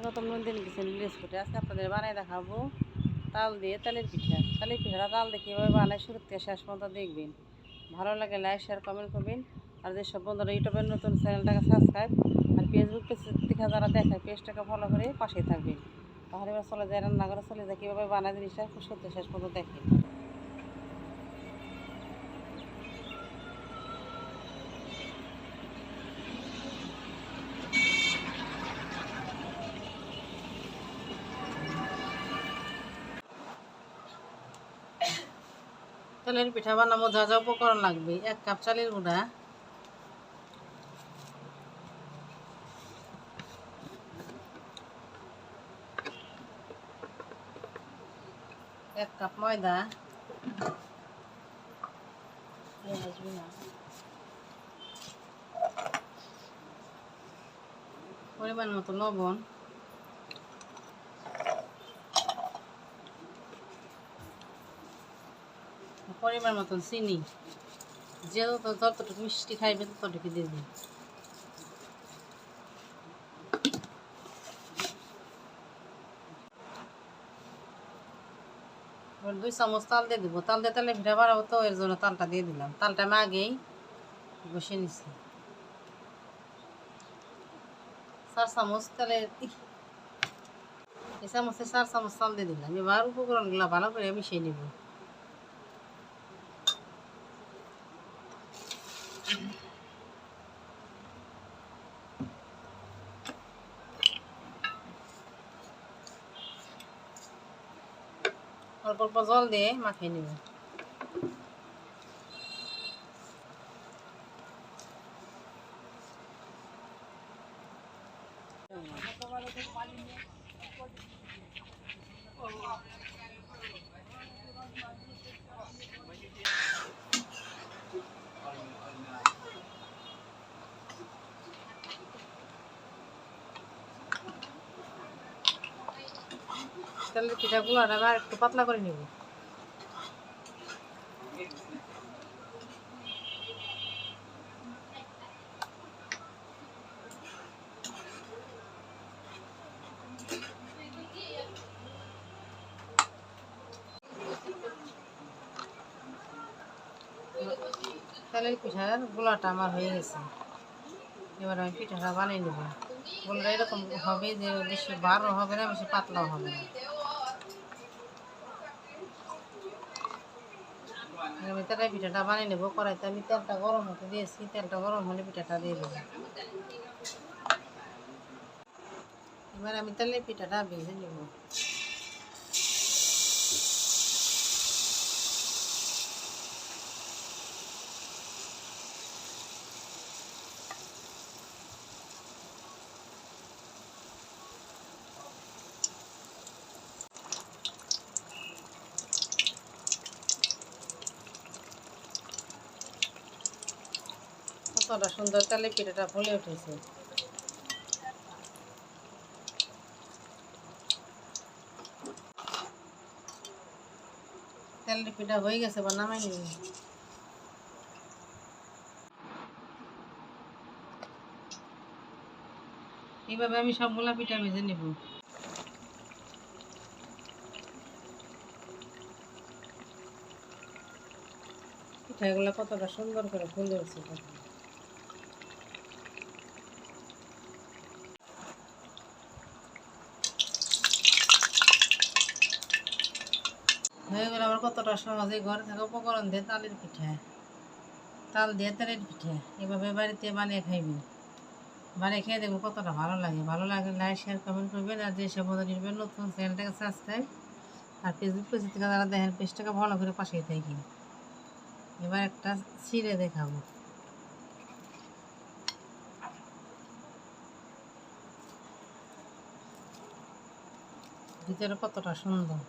নতুন দিন kitchen village ফুটে আজকে আপনাদের বানাই দেখাবো তাল দিয়ে তালের পিঠা। তালের পিঠাটা তাল দিয়ে কীভাবে বানায় শুরু থেকে শেষ পর্যন্ত দেখবেন। ভালো লাগে লাইক শেয়ার কমেন্ট করবেন। আর যেসব বন্ধুরা ইউটিউবের নতুন চ্যানেলটাকে সাবস্ক্রাইব আর ফেসবুক পেজ থেকে যারা দেখে পেজটাকে ফলো করে পাশে থাকবেন। তাহলে এবার চলে যায় রান্না করে চলে যায় কীভাবে বানায় জিনিসটা শুরু থেকে শেষ পর্যন্ত দেখেন। তালের পিঠা বানাবো যা যা উপকরণ লাগবে: 1 কাপ চালের গুঁড়া, 1 কাপ ময়দা, পরিমাণ মতো লবণ, পরিমাণ মতন চিনি, যতটুকু মিষ্টি খাইবে ততটুকু দিবি। এবার 2 চামচ তাল দিয়ে দিব। তাল দিয়ে তালে পিঠা বানাবো তো এর জন্য তালটা দিয়ে দিলাম। তালটা আমি আগেই বসে নিছি। 4 চামচ তালের এই চামচে 4 চামচ তাল দিয়ে দিলাম। এবার উপকরণগুলো ভালো করে মিশিয়ে নিব। অল্প অল্প জল দিয়ে মাখিয়ে নেব। তাহলে পিঠাগুলো আবার একটু পাতলা করে নেব। তালের পিঠার গোলাটা আমার হয়ে গেছে। এবার আমি পিঠাটা বানিয়ে নেব। গোলাটা এরকম হবে যে বেশি বারও হবে না, বেশি পাতলাও হবে না। আমি তালের পিঠাটা বানিয়ে নেব। কড়াইতে আমি তেলটা গরম হতে দিয়েছি। তেলটা গরম হলে পিঠাটা দিয়ে দেবো। এবার আমি তালের পিঠাটা ভেজে নেব। কতটা সুন্দর তালের পিঠাটা ফুলে উঠেছে। তালের পিঠা হয়ে গেছে, বা নামাই নিব। এইভাবে আমি সবগুলা পিঠা ভেজে নেব। পিঠাগুলো কতটা সুন্দর করে ফুলে উঠছে। হয়ে গেলে আবার কতটা সহজে ঘরে থাকা উপকরণ দিয়ে তালের পিঠা, তাল দিয়ে তালের পিঠা এভাবে বাড়িতে বানিয়ে খাইবেন। বানিয়ে খেয়ে দেখবেন কতটা ভালো লাগে। ভালো লাগলে লাইক শেয়ার কমেন্ট করবেন। আর যে সব বন্ধু নিবেন নতুন চ্যানেলটাকে সাবস্ক্রাইব আর ফেসবুক পেজ থেকে যারা দেখেন পেজটাকে ভালো করে পাশে থাকি। এবার একটা ছিঁড়ে দেখাবো। ভিতরে কতটা সুন্দর।